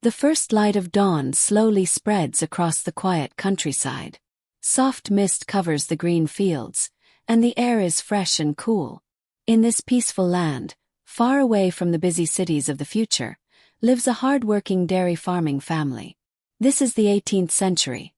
The first light of dawn slowly spreads across the quiet countryside. Soft mist covers the green fields, and the air is fresh and cool. In this peaceful land, far away from the busy cities of the future, lives a hard-working dairy farming family. This is the 18th century.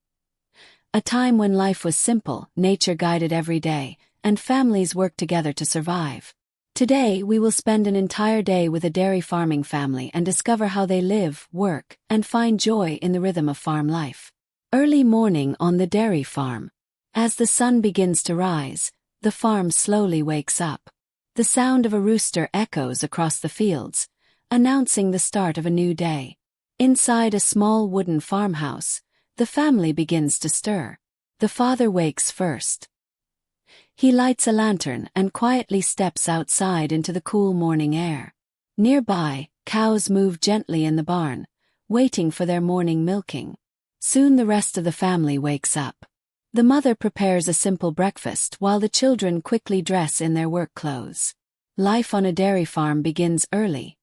A time when life was simple, nature guided every day, and families worked together to survive. Today we will spend an entire day with a dairy farming family and discover how they live, work, and find joy in the rhythm of farm life. Early morning on the dairy farm. As the sun begins to rise, the farm slowly wakes up. The sound of a rooster echoes across the fields, announcing the start of a new day. Inside a small wooden farmhouse, the family begins to stir. The father wakes first. He lights a lantern and quietly steps outside into the cool morning air. Nearby, cows move gently in the barn, waiting for their morning milking. Soon the rest of the family wakes up. The mother prepares a simple breakfast while the children quickly dress in their work clothes. Life on a dairy farm begins early,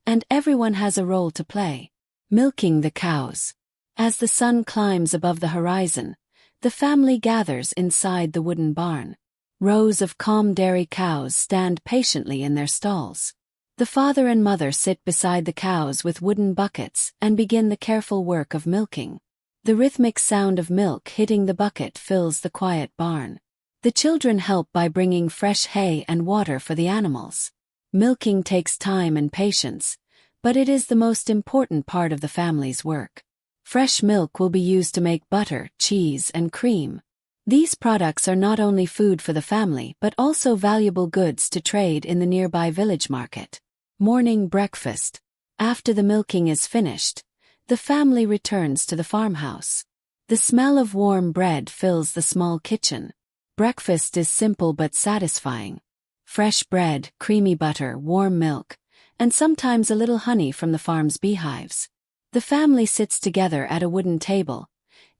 and everyone has a role to play. Milking the cows. As the sun climbs above the horizon, the family gathers inside the wooden barn. Rows of calm dairy cows stand patiently in their stalls. The father and mother sit beside the cows with wooden buckets and begin the careful work of milking. The rhythmic sound of milk hitting the bucket fills the quiet barn. The children help by bringing fresh hay and water for the animals. Milking takes time and patience, but it is the most important part of the family's work. Fresh milk will be used to make butter, cheese, and cream. These products are not only food for the family but also valuable goods to trade in the nearby village market. Morning breakfast. After the milking is finished, the family returns to the farmhouse. The smell of warm bread fills the small kitchen. Breakfast is simple but satisfying. Fresh bread, creamy butter, warm milk, and sometimes a little honey from the farm's beehives. The family sits together at a wooden table,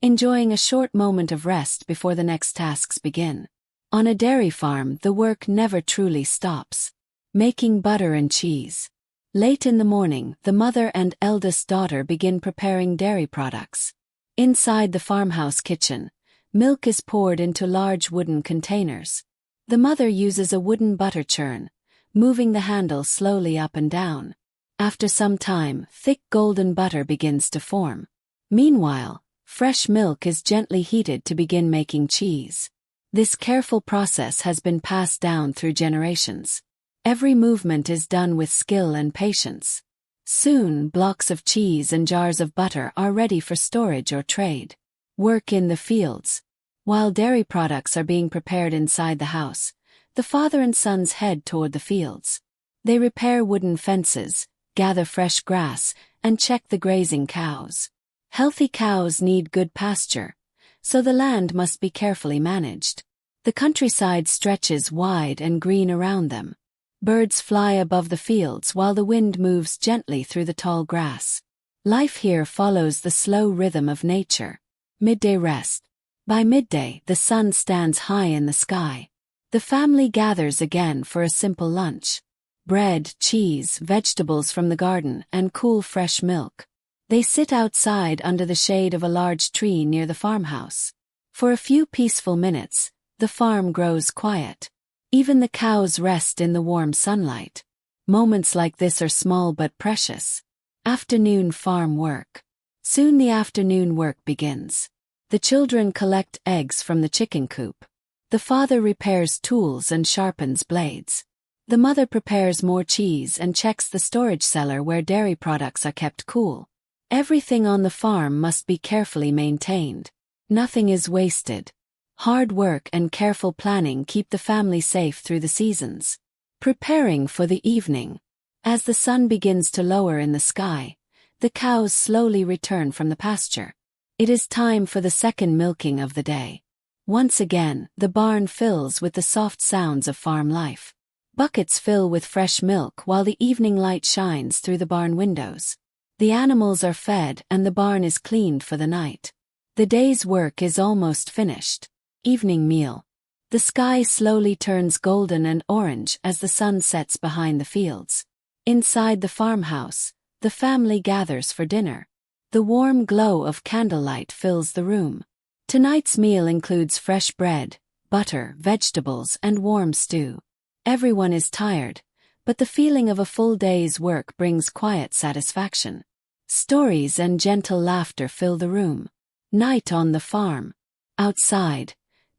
enjoying a short moment of rest before the next tasks begin. On a dairy farm, the work never truly stops. Making butter and cheese. Late in the morning, the mother and eldest daughter begin preparing dairy products. Inside the farmhouse kitchen, milk is poured into large wooden containers. The mother uses a wooden butter churn, moving the handle slowly up and down. After some time, thick golden butter begins to form. Meanwhile, fresh milk is gently heated to begin making cheese. This careful process has been passed down through generations. Every movement is done with skill and patience. Soon, blocks of cheese and jars of butter are ready for storage or trade. Work in the fields. While dairy products are being prepared inside the house, the father and sons head toward the fields. They repair wooden fences, gather fresh grass, and check the grazing cows. Healthy cows need good pasture, so the land must be carefully managed. The countryside stretches wide and green around them. Birds fly above the fields while the wind moves gently through the tall grass. Life here follows the slow rhythm of nature. Midday rest. By midday, the sun stands high in the sky. The family gathers again for a simple lunch. Bread, cheese, vegetables from the garden, and cool fresh milk. They sit outside under the shade of a large tree near the farmhouse. For a few peaceful minutes, the farm grows quiet. Even the cows rest in the warm sunlight. Moments like this are small but precious. Afternoon farm work. Soon the afternoon work begins. The children collect eggs from the chicken coop. The father repairs tools and sharpens blades. The mother prepares more cheese and checks the storage cellar where dairy products are kept cool. Everything on the farm must be carefully maintained. Nothing is wasted. Hard work and careful planning keep the family safe through the seasons. Preparing for the evening. As the sun begins to lower in the sky, the cows slowly return from the pasture. It is time for the second milking of the day. Once again, the barn fills with the soft sounds of farm life. Buckets fill with fresh milk while the evening light shines through the barn windows. The animals are fed and the barn is cleaned for the night. The day's work is almost finished. Evening meal. The sky slowly turns golden and orange as the sun sets behind the fields. Inside the farmhouse, the The family gathers for dinner. The warm glow of candlelight fills the room. Tonight's meal includes fresh bread, butter, vegetables, and warm stew. Everyone is tired, but the feeling of a full day's work brings quiet satisfaction. Stories and gentle laughter fill the room. Night on the farm. Outside,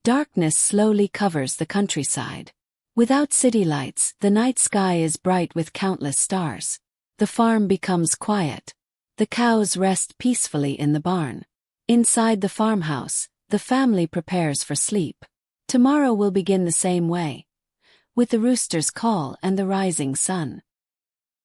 darkness slowly covers the countryside. Without city lights, the night sky is bright with countless stars. The farm becomes quiet. The cows rest peacefully in the barn. Inside the farmhouse, the family prepares for sleep. Tomorrow will begin the same way, with the rooster's call and the rising sun.